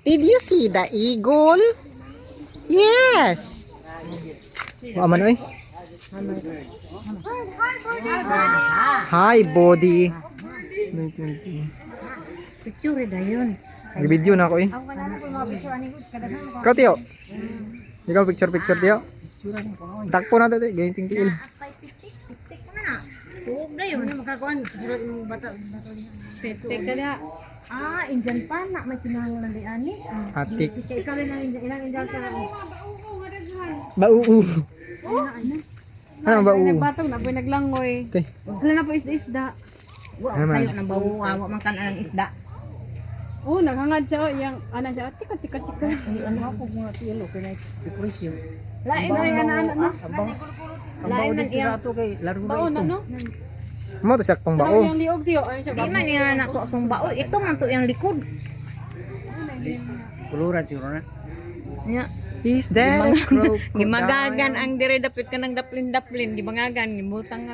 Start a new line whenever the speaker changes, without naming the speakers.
Did you see the eagle? Yes. Aman oy. Hi body.
Picture da yun.
Video na ako eh. Ikaw tiyo. Ikaw picture tiyo. Takpo na to ganyan tiil.
Pitik ka na. Tuog na yun. Makakuan. Surat ng bata. Pitik ka na. Indian pa na. May pinangalan di ani.
Atik.
Ikaw rin ang ilang Indian sa
Bau. Ano ba u?
nagbatog na po naglangoy.
Okay.
Wala na po isda. Wow,
Naman.
sayo ng bawo. Awa man kan ang isda.
Oh, naghangad siya yang ana siya. Tika.
Ano ako mga tilo kay na depression.
Lain na yung anak na.
Lain man iya.
Bao na no.
Mo to saktong
Bao
bao.
yung liog tiyo. Ano siya
Di man yung anak ko akong bao. Ito man to yung likod.
Kuluran siguro na.
Nya.
Is that a crocodile?
Gimagagan ang dire dapit ka ng daplin-daplin. Gimagagan. Gimutang